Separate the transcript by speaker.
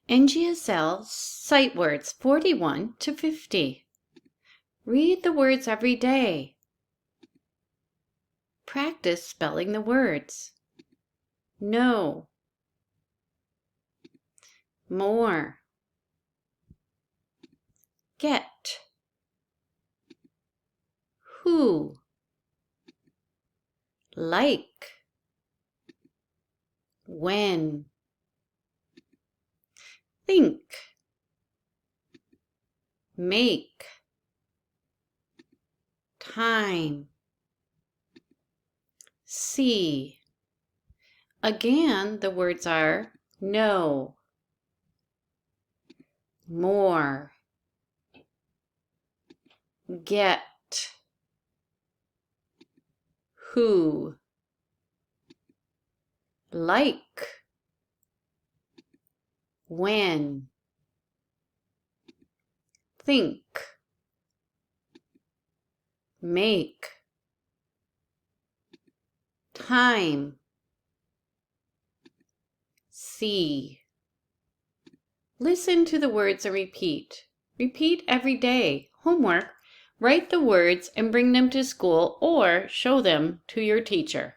Speaker 1: Ngsl sight words 41 to 50. Read the words every day. Practice spelling the words. No. More. Get. Who. Like. When. Think. Make. Time. See. Again, the words are know, more, get, who, like, when, think, make, time, see. Listen to the words and repeat. Repeat every day. Homework. Write the words and bring them to school or show them to your teacher.